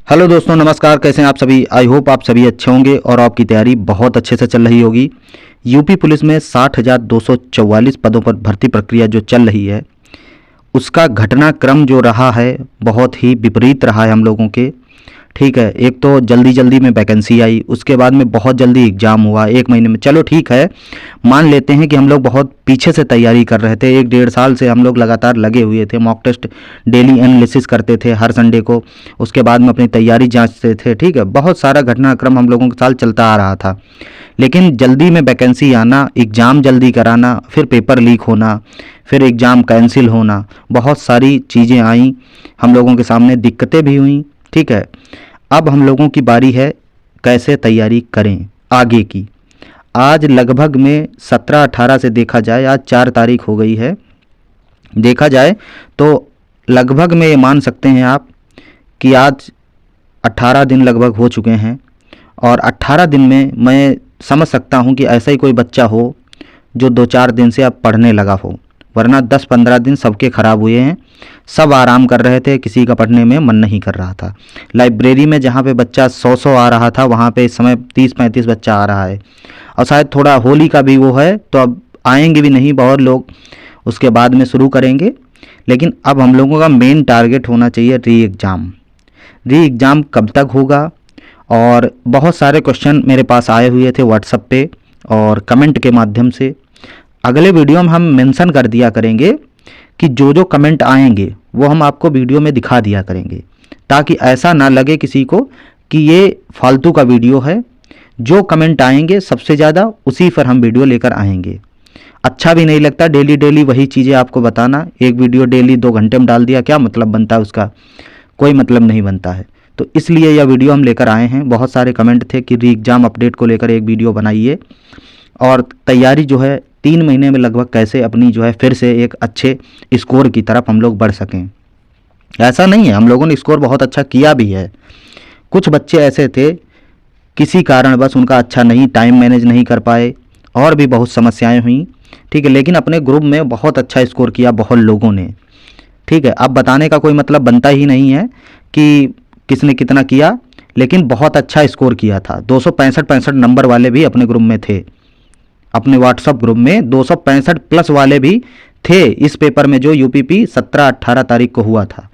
Hello दोस्तों, नमस्कार। कैसे हैं आप सभी? आई होप आप सभी अच्छे होंगे और आपकी तैयारी बहुत अच्छे से चल रही होगी। यूपी पुलिस में 60,244 पदों पर भर्ती प्रक्रिया जो चल रही है, उसका घटनाक्रम जो रहा है बहुत ही विपरीत रहा है हम लोगों के। ठीक है, एक तो जल्दी जल्दी में वैकेंसी आई, उसके बाद में बहुत जल्दी एग्ज़ाम हुआ 1 महीने में। चलो ठीक है, मान लेते हैं कि हम लोग बहुत पीछे से तैयारी कर रहे थे। 1 डेढ़ साल से हम लोग लगातार लगे हुए थे, मॉक टेस्ट डेली एनालिसिस करते थे हर संडे को। उसके बाद में अपनी तैयारी जांचते थे। ठीक है, बहुत सारा घटनाक्रम हम लोगों के साथ चलता आ रहा था। लेकिन जल्दी में वैकेंसी आना, एग्ज़ाम जल्दी कराना, फिर पेपर लीक होना, फिर एग्ज़ाम कैंसिल होना, बहुत सारी चीज़ें आई हम लोगों के सामने, दिक्कतें भी हुई। ठीक है, अब हम लोगों की बारी है कैसे तैयारी करें आगे की। आज लगभग में 17-18 से देखा जाए, आज 4 तारीख हो गई है, देखा जाए तो लगभग में ये मान सकते हैं आप कि आज 18 दिन लगभग हो चुके हैं। और 18 दिन में मैं समझ सकता हूँ कि ऐसा ही कोई बच्चा हो जो 2-4 दिन से अब पढ़ने लगा हो, वरना 10-15 दिन सबके ख़राब हुए हैं। सब आराम कर रहे थे, किसी का पढ़ने में मन नहीं कर रहा था। लाइब्रेरी में जहाँ पे बच्चा 100 आ रहा था, वहाँ पे इस समय 30-35 बच्चा आ रहा है। और शायद थोड़ा होली का भी वो है, तो अब आएंगे भी नहीं बहुत लोग, उसके बाद में शुरू करेंगे। लेकिन अब हम लोगों का मेन टारगेट होना चाहिए री एग्ज़ाम। री एग्ज़ाम कब तक होगा? और बहुत सारे क्वेश्चन मेरे पास आए हुए थे व्हाट्सएप पे और कमेंट के माध्यम से। अगले वीडियो में हम मेंशन कर दिया करेंगे कि जो जो कमेंट आएंगे वो हम आपको वीडियो में दिखा दिया करेंगे, ताकि ऐसा ना लगे किसी को कि ये फालतू का वीडियो है। जो कमेंट आएंगे सबसे ज़्यादा उसी पर हम वीडियो लेकर आएंगे। अच्छा भी नहीं लगता डेली डेली वही चीज़ें आपको बताना। एक वीडियो डेली 2 घंटे में डाल दिया, क्या मतलब बनता है उसका? कोई मतलब नहीं बनता है। तो इसलिए यह वीडियो हम लेकर आए हैं। बहुत सारे कमेंट थे कि री एग्ज़ाम अपडेट को लेकर एक वीडियो बनाइए, और तैयारी जो है 3 महीने में लगभग कैसे अपनी जो है फिर से एक अच्छे स्कोर की तरफ हम लोग बढ़ सकें। ऐसा नहीं है, हम लोगों ने स्कोर बहुत अच्छा किया भी है। कुछ बच्चे ऐसे थे किसी कारणवश उनका अच्छा नहीं, टाइम मैनेज नहीं कर पाए, और भी बहुत समस्याएं हुई। ठीक है, लेकिन अपने ग्रुप में बहुत अच्छा स्कोर किया बहुत लोगों ने। ठीक है, अब बताने का कोई मतलब बनता ही नहीं है कि किसने कितना किया, लेकिन बहुत अच्छा स्कोर किया था। 265 नंबर वाले भी अपने ग्रुप में थे। अपने व्हाट्सएप ग्रुप में 265 प्लस वाले भी थे इस पेपर में जो यूपीपी 17-18 तारीख को हुआ था।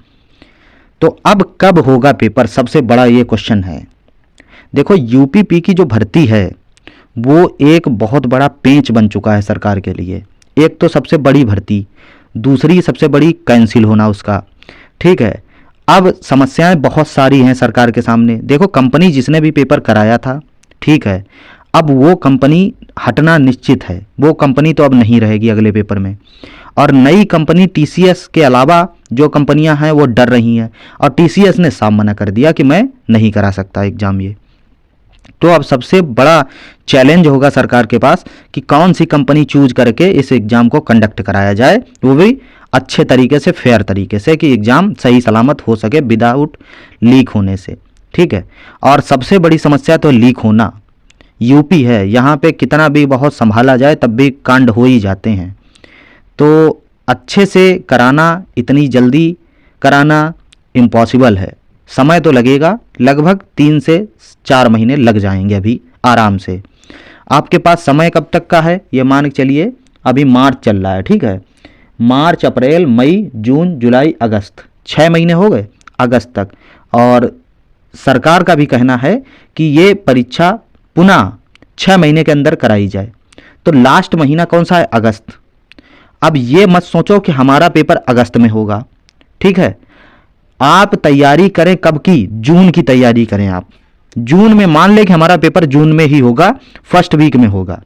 तो अब कब होगा पेपर, सबसे बड़ा ये क्वेश्चन है। देखो, यूपीपी की जो भर्ती है वो एक बहुत बड़ा पेंच बन चुका है सरकार के लिए। एक तो सबसे बड़ी भर्ती, दूसरी सबसे बड़ी कैंसिल होना उसका। ठीक है, अब समस्याएं बहुत सारी हैं सरकार के सामने। देखो, कंपनी जिसने भी पेपर कराया था, ठीक है, अब वो कंपनी हटना निश्चित है। वो कंपनी तो अब नहीं रहेगी अगले पेपर में। और नई कंपनी टीसीएस के अलावा जो कंपनियां हैं वो डर रही हैं, और टीसीएस ने साफ मना कर दिया कि मैं नहीं करा सकता एग्ज़ाम ये। तो अब सबसे बड़ा चैलेंज होगा सरकार के पास कि कौन सी कंपनी चूज करके इस एग्ज़ाम को कंडक्ट कराया जाए, वो भी अच्छे तरीके से, फेयर तरीके से, कि एग्ज़ाम सही सलामत हो सके विदाउट लीक होने से। ठीक है, और सबसे बड़ी समस्या तो लीक होना। यूपी है, यहाँ पे कितना भी बहुत संभाला जाए तब भी कांड हो ही जाते हैं। तो अच्छे से कराना, इतनी जल्दी कराना इम्पॉसिबल है। समय तो लगेगा, लगभग 3 से 4 महीने लग जाएंगे अभी आराम से। आपके पास समय कब तक का है ये मान के चलिए, अभी मार्च चल रहा है। ठीक है, मार्च, अप्रैल, मई, जून, जुलाई, अगस्त, 6 महीने हो गए अगस्त तक। और सरकार का भी कहना है कि ये परीक्षा पुनः 6 महीने के अंदर कराई जाए। तो लास्ट महीना कौन सा है? अगस्त। अब ये मत सोचो कि हमारा पेपर अगस्त में होगा। ठीक है, आप तैयारी करें कब की? जून की तैयारी करें आप। जून में मान लें कि हमारा पेपर जून में ही होगा, फर्स्ट वीक में होगा,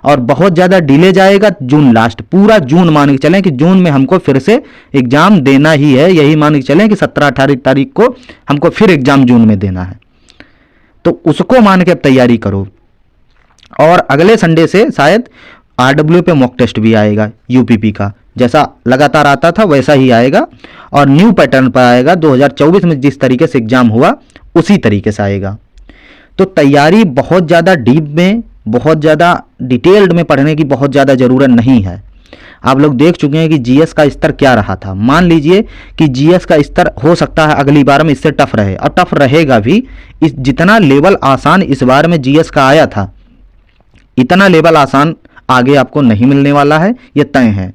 और बहुत ज़्यादा डिले जाएगा जून लास्ट। पूरा जून मान के चलें कि जून में हमको फिर से एग्ज़ाम देना ही है। यही मान के चलें कि 17-18 तारीख को हमको फिर एग्ज़ाम जून में देना है। तो उसको मान के अब तैयारी करो। और अगले संडे से शायद आरडब्ल्यू पे मॉक टेस्ट भी आएगा यूपीपी का, जैसा लगातार आता था वैसा ही आएगा, और न्यू पैटर्न पर आएगा। 2024 में जिस तरीके से एग्ज़ाम हुआ उसी तरीके से आएगा। तो तैयारी बहुत ज़्यादा डीप में, बहुत ज़्यादा डिटेल्ड में पढ़ने की बहुत ज़्यादा ज़रूरत नहीं है। आप लोग देख चुके हैं कि जीएस का स्तर क्या रहा था। मान लीजिए कि जीएस का स्तर हो सकता है अगली बार में इससे टफ रहे, और टफ रहेगा भी। इस जितना लेवल आसान इस बार में जीएस का आया था, इतना लेवल आसान आगे आपको नहीं मिलने वाला है, ये तय है।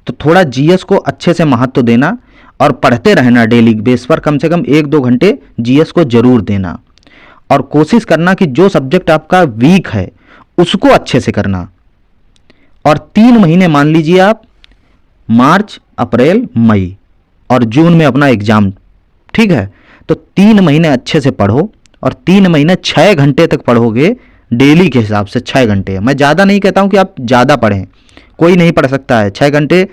तो थोड़ा जीएस को अच्छे से महत्व देना और पढ़ते रहना, डेली बेस पर कम से कम 1-2 घंटे जीएस को जरूर देना, और कोशिश करना कि जो सब्जेक्ट आपका वीक है उसको अच्छे से करना। और 3 महीने मान लीजिए आप, मार्च, अप्रैल, मई और जून में अपना एग्जाम, ठीक है। तो 3 महीने अच्छे से पढ़ो, और 3 महीने 6 घंटे तक पढ़ोगे डेली के हिसाब से। 6 घंटे, मैं ज़्यादा नहीं कहता हूं कि आप ज़्यादा पढ़ें, कोई नहीं पढ़ सकता है 6 घंटे,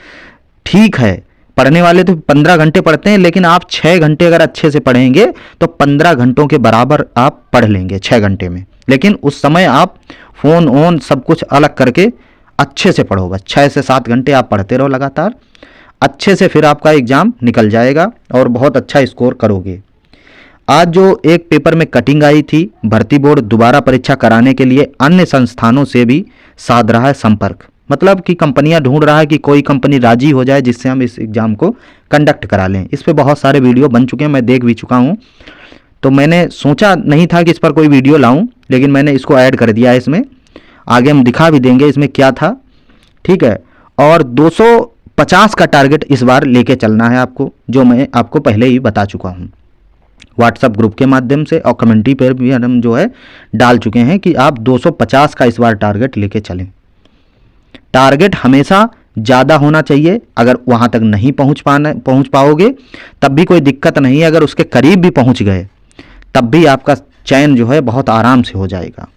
ठीक है। पढ़ने वाले तो 15 घंटे पढ़ते हैं, लेकिन आप 6 घंटे अगर अच्छे से पढ़ेंगे तो 15 घंटों के बराबर आप पढ़ लेंगे 6 घंटे में। लेकिन उस समय आप फ़ोन ऑन सब कुछ अलग करके अच्छे से पढ़ो, बस 6 से 7 घंटे आप पढ़ते रहो लगातार, अच्छे से फिर आपका एग्ज़ाम निकल जाएगा और बहुत अच्छा स्कोर करोगे। आज जो एक पेपर में कटिंग आई थी, भर्ती बोर्ड दोबारा परीक्षा कराने के लिए अन्य संस्थानों से भी साध रहा है संपर्क। मतलब कि कंपनियां ढूंढ रहा है कि कोई कंपनी राजी हो जाए जिससे हम इस एग्ज़ाम को कंडक्ट करा लें। इस पे बहुत सारे वीडियो बन चुके हैं, मैं देख भी चुका हूं। तो मैंने सोचा नहीं था कि इस पर कोई वीडियो लाऊं, लेकिन मैंने इसको ऐड कर दिया है इसमें। आगे हम दिखा भी देंगे इसमें क्या था, ठीक है। और 250 का टारगेट इस बार लेके चलना है आपको, जो मैं आपको पहले ही बता चुका हूँ व्हाट्सएप ग्रुप के माध्यम से, और कमेंट्री पर भी हम जो है डाल चुके हैं कि आप 250 का इस बार टारगेट लेके चलें। टारगेट हमेशा ज़्यादा होना चाहिए। अगर वहाँ तक नहीं पहुँच पाओगे तब भी कोई दिक्कत नहीं है, अगर उसके करीब भी पहुँच गए तब भी आपका चयन जो है बहुत आराम से हो जाएगा।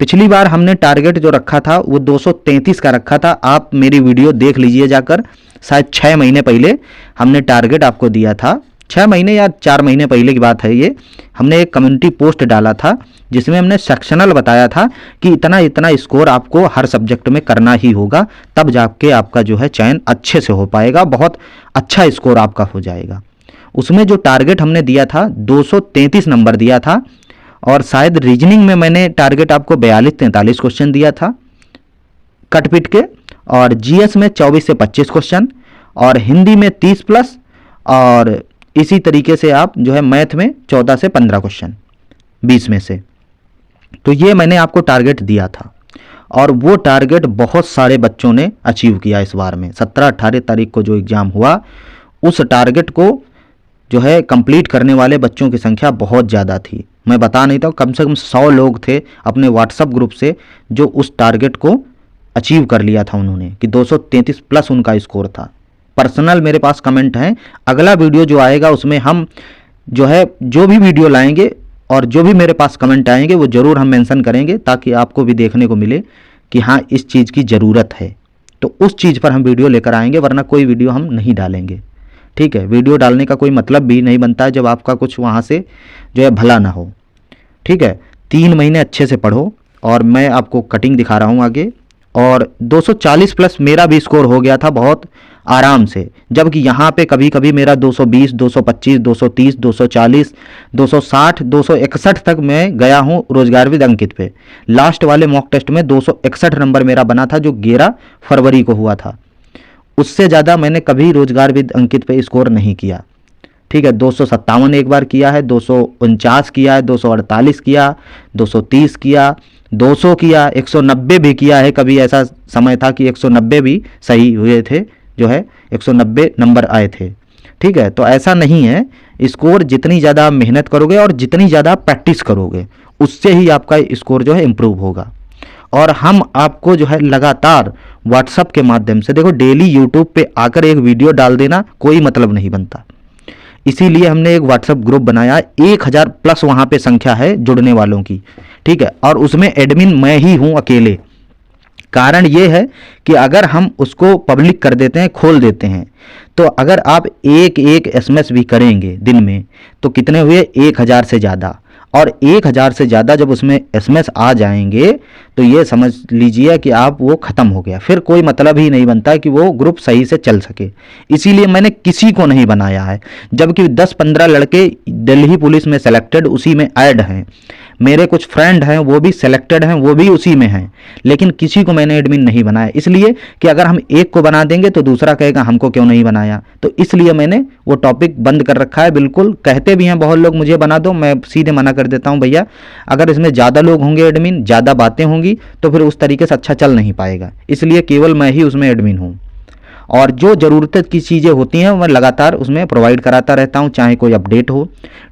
पिछली बार हमने टारगेट जो रखा था वो 233 का रखा था। आप मेरी वीडियो देख लीजिए जाकर, शायद 6 महीने पहले हमने टारगेट आपको दिया था, 6 महीने या 4 महीने पहले की बात है ये। हमने एक कम्युनिटी पोस्ट डाला था जिसमें हमने सेक्शनल बताया था कि इतना इतना स्कोर आपको हर सब्जेक्ट में करना ही होगा, तब जाके आपका जो है चयन अच्छे से हो पाएगा, बहुत अच्छा स्कोर आपका हो जाएगा। उसमें जो टारगेट हमने दिया था 233 नंबर दिया था, और शायद रीजनिंग में मैंने टारगेट आपको 42-43 क्वेश्चन दिया था कट पिट के, और जीएस में 24 से 25 क्वेश्चन, और हिंदी में 30 प्लस, और इसी तरीके से आप जो है मैथ में 14 से 15 क्वेश्चन 20 में से। तो ये मैंने आपको टारगेट दिया था, और वो टारगेट बहुत सारे बच्चों ने अचीव किया इस बार में। 17-18 तारीख को जो एग्ज़ाम हुआ, उस टारगेट को जो है कंप्लीट करने वाले बच्चों की संख्या बहुत ज़्यादा थी। मैं बता नहीं था, कम से कम 100 लोग थे अपने व्हाट्सएप ग्रुप से जो उस टारगेट को अचीव कर लिया था उन्होंने, कि 233 प्लस उनका स्कोर था। पर्सनल मेरे पास कमेंट हैं, अगला वीडियो जो आएगा उसमें हम जो है जो भी वीडियो लाएंगे और जो भी मेरे पास कमेंट आएंगे वो ज़रूर हम मेंशन करेंगे, ताकि आपको भी देखने को मिले कि हाँ इस चीज़ की ज़रूरत है। तो उस चीज़ पर हम वीडियो लेकर आएंगे, वरना कोई वीडियो हम नहीं डालेंगे, ठीक है। वीडियो डालने का कोई मतलब भी नहीं बनता है जब आपका कुछ वहाँ से जो है भला ना हो, ठीक है। 3 महीने अच्छे से पढ़ो, और मैं आपको कटिंग दिखा रहा हूँ आगे। और 240 प्लस मेरा भी स्कोर हो गया था बहुत आराम से, जबकि यहाँ पे कभी कभी मेरा 220, 225, 230, 240, 260, 261 तक मैं गया हूँ रोजगार विद अंकित पे। लास्ट वाले मॉक टेस्ट में 261 नंबर मेरा बना था, जो 11 फरवरी को हुआ था। उससे ज़्यादा मैंने कभी रोजगार विद अंकित पे स्कोर नहीं किया, ठीक है। 257 एक बार किया है, 249 किया है, 248 किया, 230 किया, 200 किया, 190 भी किया है। कभी ऐसा समय था कि 190 भी सही हुए थे, जो है 190 नंबर आए थे, ठीक है। तो ऐसा नहीं है, स्कोर जितनी ज़्यादा आप मेहनत करोगे और जितनी ज़्यादा प्रैक्टिस करोगे उससे ही आपका स्कोर जो है इम्प्रूव होगा। और हम आपको जो है लगातार व्हाट्सएप के माध्यम से, देखो डेली यूट्यूब पे आकर एक वीडियो डाल देना कोई मतलब नहीं बनता, इसीलिए हमने एक व्हाट्सएप ग्रुप बनाया। 1000 प्लस वहाँ पे संख्या है जुड़ने वालों की, ठीक है। और उसमें एडमिन मैं ही हूँ अकेले। कारण ये है कि अगर हम उसको पब्लिक कर देते हैं, खोल देते हैं, तो अगर आप एक एसएमएस भी करेंगे दिन में तो कितने हुए 1000 से ज़्यादा, और 1000 से ज़्यादा जब उसमें एसएमएस आ जाएंगे तो ये समझ लीजिए कि आप वो ख़त्म हो गया, फिर कोई मतलब ही नहीं बनता कि वो ग्रुप सही से चल सके। इसीलिए मैंने किसी को नहीं बनाया है, जबकि 10-15 लड़के दिल्ली पुलिस में सेलेक्टेड उसी में ऐड हैं। मेरे कुछ फ्रेंड हैं वो भी सेलेक्टेड हैं, वो भी उसी में हैं, लेकिन किसी को मैंने एडमिन नहीं बनाया, इसलिए कि अगर हम एक को बना देंगे तो दूसरा कहेगा हमको क्यों नहीं बनाया, तो इसलिए मैंने वो टॉपिक बंद कर रखा है। बिल्कुल कहते भी हैं बहुत लोग मुझे बना दो, मैं सीधे मना कर देता हूँ भैया अगर इसमें ज़्यादा लोग होंगे एडमिन, ज़्यादा बातें होंगी तो फिर उस तरीके से अच्छा चल नहीं पाएगा, इसलिए केवल मैं ही उसमें एडमिन हूँ। और जो ज़रूरत की चीज़ें होती हैं मैं लगातार उसमें प्रोवाइड कराता रहता हूँ, चाहे कोई अपडेट हो,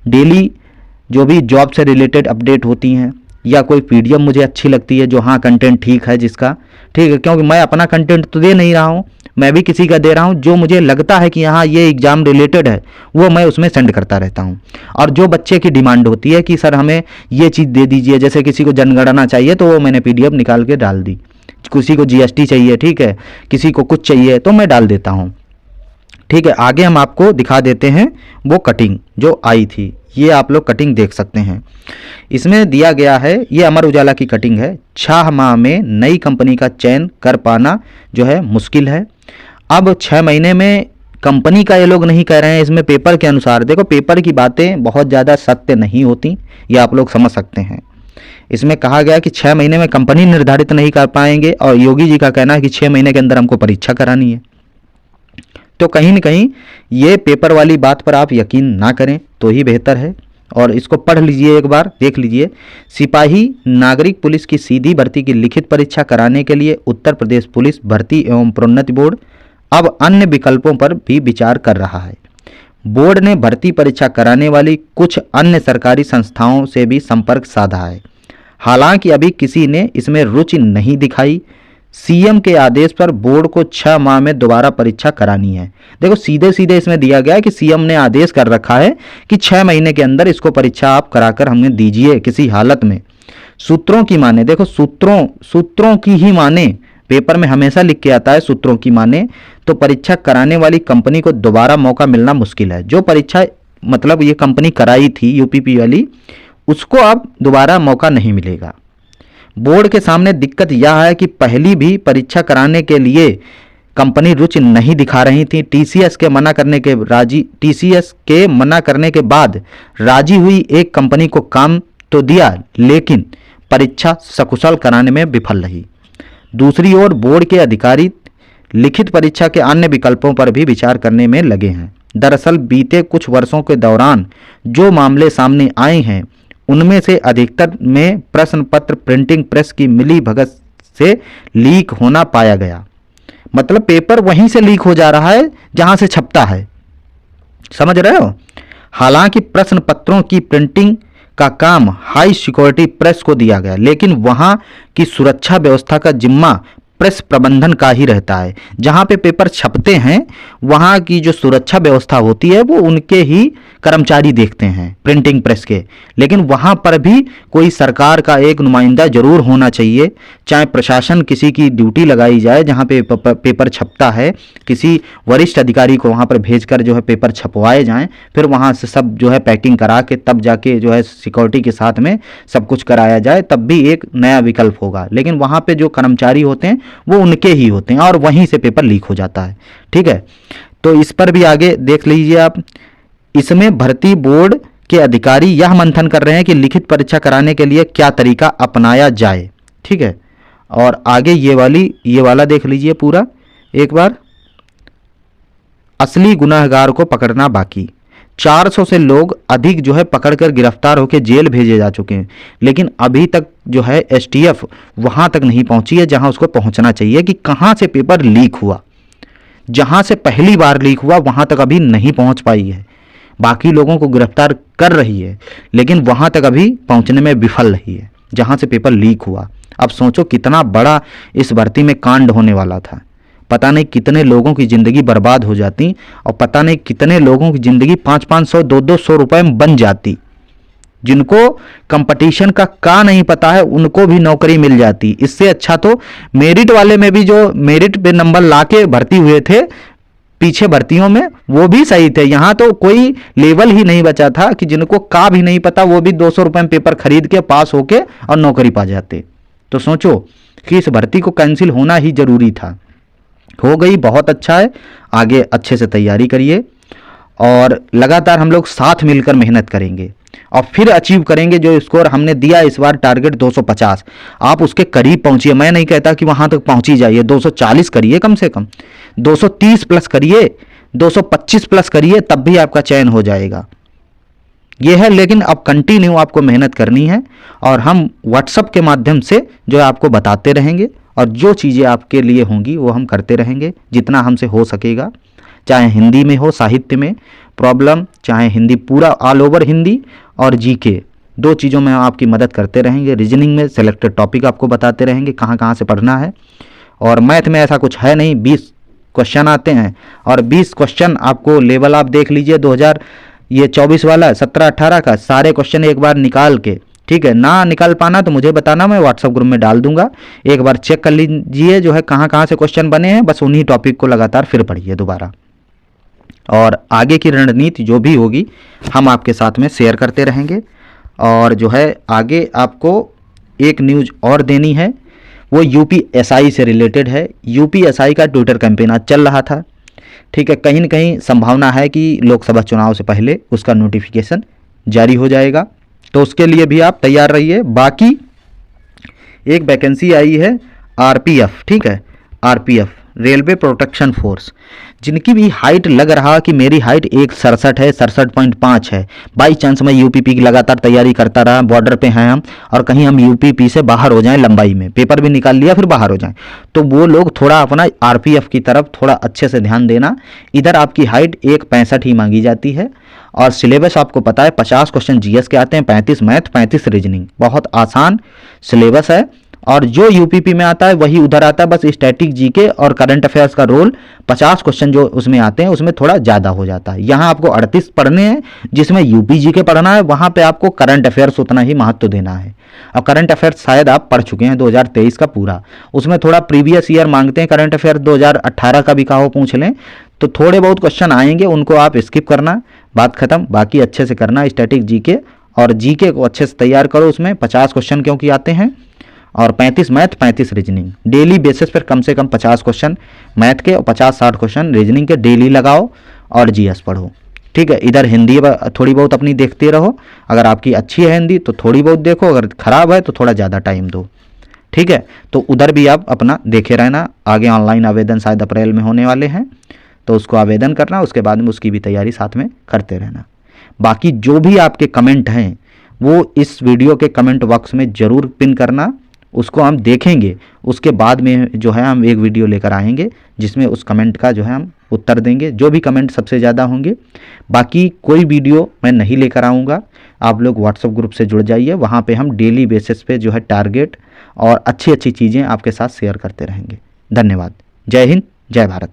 डेली जो भी जॉब से रिलेटेड अपडेट होती हैं या कोई पीडीएफ मुझे अच्छी लगती है जो हाँ कंटेंट ठीक है जिसका, ठीक है, क्योंकि मैं अपना कंटेंट तो दे नहीं रहा हूँ, मैं भी किसी का दे रहा हूँ, जो मुझे लगता है कि हाँ ये एग्ज़ाम रिलेटेड है वो मैं उसमें सेंड करता रहता हूँ। और जो बच्चे की डिमांड होती है कि सर हमें ये चीज़ दे दीजिए, जैसे किसी को जनगणना चाहिए तो वो मैंने पीडीएफ निकाल के डाल दी, किसी को जीएसटी चाहिए, ठीक है, किसी को कुछ चाहिए तो मैं डाल देता हूँ। ठीक है, आगे हम आपको दिखा देते हैं वो कटिंग जो आई थी, ये आप लोग कटिंग देख सकते हैं। इसमें दिया गया है, ये अमर उजाला की कटिंग है, 6 माह में नई कंपनी का चयन कर पाना जो है मुश्किल है। अब 6 महीने में कंपनी का ये लोग नहीं कह रहे हैं, इसमें पेपर के अनुसार, देखो पेपर की बातें बहुत ज़्यादा सत्य नहीं होती, ये आप लोग समझ सकते हैं। इसमें कहा गया कि 6 महीने में कंपनी निर्धारित नहीं कर पाएंगे, और योगी जी का कहना है कि 6 महीने के अंदर हमको परीक्षा करानी है। तो कहीं न कहीं ये पेपर वाली बात पर आप यकीन ना करें तो ही बेहतर है, और इसको पढ़ लीजिए, एक बार देख लीजिए। सिपाही नागरिक पुलिस की सीधी भर्ती की लिखित परीक्षा कराने के लिए उत्तर प्रदेश पुलिस भर्ती एवं प्रोन्नति बोर्ड अब अन्य विकल्पों पर भी विचार कर रहा है। बोर्ड ने भर्ती परीक्षा कराने वाली कुछ अन्य सरकारी संस्थाओं से भी संपर्क साधा है, हालांकि अभी किसी ने इसमें रुचि नहीं दिखाई। सीएम के आदेश पर बोर्ड को 6 माह में दोबारा परीक्षा करानी है। देखो सीधे सीधे इसमें दिया गया है कि सीएम ने आदेश कर रखा है कि 6 महीने के अंदर इसको परीक्षा आप कराकर हमें दीजिए किसी हालत में। सूत्रों की माने, देखो सूत्रों की ही माने, पेपर में हमेशा लिख के आता है सूत्रों की माने, तो परीक्षा कराने वाली कंपनी को दोबारा मौका मिलना मुश्किल है। जो परीक्षा मतलब ये कंपनी कराई थी यूपीपी वाली, उसको अब दोबारा मौका नहीं मिलेगा। बोर्ड के सामने दिक्कत यह है कि पहली भी परीक्षा कराने के लिए कंपनी रुचि नहीं दिखा रही थी। टीसीएस के मना करने के बाद राजी हुई एक कंपनी को काम तो दिया, लेकिन परीक्षा सकुशल कराने में विफल रही। दूसरी ओर बोर्ड के अधिकारी लिखित परीक्षा के अन्य विकल्पों पर भी विचार करने में लगे हैं। दरअसल बीते कुछ वर्षों के दौरान जो मामले सामने आए हैं उनमें से अधिकतर में प्रश्न पत्र प्रिंटिंग प्रेस की मिली भगत से लीक होना पाया गया। मतलब पेपर वहीं से लीक हो जा रहा है जहां से छपता है, समझ रहे हो। हालांकि प्रश्न पत्रों की प्रिंटिंग का काम हाई सिक्योरिटी प्रेस को दिया गया, लेकिन वहां की सुरक्षा व्यवस्था का जिम्मा प्रेस प्रबंधन का ही रहता है। जहां पे पेपर छपते हैं वहां की जो सुरक्षा व्यवस्था होती है वो उनके ही कर्मचारी देखते हैं, प्रिंटिंग प्रेस के। लेकिन वहां पर भी कोई सरकार का एक नुमाइंदा जरूर होना चाहिए, चाहे प्रशासन किसी की ड्यूटी लगाई जाए जहां पे पेपर छपता है, किसी वरिष्ठ अधिकारी को वहां पर भेजकर जो है पेपर छपवाए जाएं, फिर वहां से सब जो है पैकिंग करा के तब जाके जो है सिक्योरिटी के साथ में सब कुछ कराया जाए, तब भी एक नया विकल्प होगा। लेकिन वहां पे जो कर्मचारी होते हैं वो उनके ही होते हैं और वहीं से पेपर लीक हो जाता है। ठीक है, तो इस पर भी आगे देख लीजिए आप। इसमें भर्ती बोर्ड के अधिकारी यह मंथन कर रहे हैं कि लिखित परीक्षा कराने के लिए क्या तरीका अपनाया जाए। ठीक है, और आगे ये वाला देख लीजिए पूरा एक बार। असली गुनहगार को पकड़ना बाकी, 400 से लोग अधिक जो है पकड़कर गिरफ्तार होकर जेल भेजे जा चुके हैं, लेकिन अभी तक जो है एसटीएफ वहां तक नहीं पहुंची है जहां उसको पहुंचना चाहिए कि कहां से पेपर लीक हुआ। जहां से पहली बार लीक हुआ वहां तक अभी नहीं पहुंच पाई है। बाकी लोगों को गिरफ्तार कर रही है लेकिन वहां तक अभी पहुंचने में विफल रही है जहां से पेपर लीक हुआ। अब सोचो कितना बड़ा इस भर्ती में कांड होने वाला था, पता नहीं कितने लोगों की ज़िंदगी बर्बाद हो जाती और पता नहीं कितने लोगों की ज़िंदगी 500-500 200 रुपए में बन जाती। जिनको कंपटीशन का नहीं पता है उनको भी नौकरी मिल जाती। इससे अच्छा तो मेरिट वाले में भी जो मेरिट पे नंबर लाके भर्ती हुए थे पीछे भर्तियों में वो भी सही थे। यहाँ तो कोई लेवल ही नहीं बचा था कि जिनको का भी नहीं पता वो भी 200 रुपए में पेपर खरीद के पास होके और नौकरी पा जाते। तो सोचो कि इस भर्ती को कैंसिल होना ही जरूरी था। हो गई, बहुत अच्छा है। आगे अच्छे से तैयारी करिए और लगातार हम लोग साथ मिलकर मेहनत करेंगे। और फिर अचीव करेंगे जो स्कोर हमने दिया इस बार टारगेट 250। आप उसके करीब पहुंचिए, मैं नहीं कहता कि वहां तक पहुंच ही जाइए, 240 करिए कम से कम, 230 प्लस करिए, 225 प्लस करिए, तब भी आपका चयन हो जाएगा। ये है, लेकिन अब कंटिन्यू आपको मेहनत करनी है और हम व्हाट्सएप के माध्यम से जो है आपको बताते रहेंगे और जो चीज़ें आपके लिए होंगी वो हम करते रहेंगे जितना हमसे हो सकेगा, चाहे हिंदी में हो, साहित्य में प्रॉब्लम, चाहे हिंदी पूरा ऑल ओवर हिंदी और जीके, दो चीज़ों में आपकी मदद करते रहेंगे। रीजनिंग में सेलेक्टेड टॉपिक आपको बताते रहेंगे कहाँ कहाँ से पढ़ना है। और मैथ में ऐसा कुछ है नहीं, 20 क्वेश्चन आते हैं और 20 क्वेश्चन आपको लेवल आप देख लीजिए 2024 वाला 17-18 का सारे क्वेश्चन एक बार निकाल के, ठीक है ना, निकाल पाना तो मुझे बताना, मैं व्हाट्सएप ग्रुप में डाल दूंगा, एक बार चेक कर लीजिए जो है कहाँ कहाँ से क्वेश्चन बने हैं, बस उन्हीं टॉपिक को लगातार फिर पढ़िए दोबारा। और आगे की रणनीति जो भी होगी हम आपके साथ में शेयर करते रहेंगे। और जो है आगे आपको एक न्यूज़ और देनी है, वो यूपीएसआई से रिलेटेड है। यूपीएसआई का ट्विटर कैंपेन आज चल रहा था, ठीक है, कहीं न कहीं संभावना है कि लोकसभा चुनाव से पहले उसका नोटिफिकेशन जारी हो जाएगा, तो उसके लिए भी आप तैयार रहिए। बाकी एक वैकेंसी आई है आरपीएफ, ठीक है, आरपीएफ रेलवे प्रोटेक्शन फोर्स, जिनकी भी हाइट लग रहा कि मेरी हाइट 167 है, 67.5 है, बाई चांस मैं यूपीपी की लगातार तैयारी करता रहा, बॉर्डर पे हैं हम, और कहीं हम यूपीपी से बाहर हो जाएं लंबाई में, पेपर भी निकाल लिया फिर बाहर हो जाएं, तो वो लोग थोड़ा अपना आरपीएफ की तरफ थोड़ा अच्छे से ध्यान देना। इधर आपकी हाइट 165 ही मांगी जाती है और सिलेबस आपको पता है 50 क्वेश्चन जीएस के आते हैं, 35 मैथ, 35 रीजनिंग, बहुत आसान सिलेबस है। और जो यूपीपी में आता है वही उधर आता है, बस स्टैटिक जीके और करंट अफेयर्स का रोल 50 क्वेश्चन जो उसमें आते हैं उसमें थोड़ा ज़्यादा हो जाता है। यहाँ आपको 38 पढ़ने हैं, जिसमें यूपी जीके पढ़ना है, वहाँ पे आपको करंट अफेयर्स उतना ही महत्व देना है। और करंट अफेयर्स शायद आप पढ़ चुके हैं 2023 का पूरा, उसमें थोड़ा प्रीवियस ईयर मांगते हैं, करंट अफेयर 2018 का भी कहो पूछ लें तो थोड़े बहुत क्वेश्चन आएंगे, उनको आप स्किप करना, बात खत्म। बाकी अच्छे से करना स्टैटिक जीके, और जीके को अच्छे से तैयार करो, उसमें 50 क्वेश्चन क्योंकि आते हैं और 35 मैथ, 35 रीजनिंग, डेली बेसिस पर कम से कम 50 क्वेश्चन मैथ के और 50-60 क्वेश्चन रीजनिंग के डेली लगाओ और जीएस पढ़ो, ठीक है। इधर हिंदी थोड़ी बहुत अपनी देखते रहो, अगर आपकी अच्छी है हिंदी तो थोड़ी बहुत देखो, अगर खराब है तो थोड़ा ज़्यादा टाइम दो, ठीक है। तो उधर भी आप अपना देखे रहना। आगे ऑनलाइन आवेदन शायद अप्रैल में होने वाले हैं, तो उसको आवेदन करना, उसके बाद में उसकी भी तैयारी साथ में करते रहना। बाकी जो भी आपके कमेंट हैं वो इस वीडियो के कमेंट बॉक्स में ज़रूर पिन करना, उसको हम देखेंगे, उसके बाद में जो है हम एक वीडियो लेकर आएंगे जिसमें उस कमेंट का जो है हम उत्तर देंगे, जो भी कमेंट सबसे ज़्यादा होंगे। बाकी कोई वीडियो मैं नहीं लेकर आऊँगा, आप लोग व्हाट्सएप ग्रुप से जुड़ जाइए, वहाँ पे हम डेली बेसिस पे जो है टारगेट और अच्छी अच्छी चीज़ें आपके साथ शेयर करते रहेंगे। धन्यवाद। जय हिंद, जय भारत।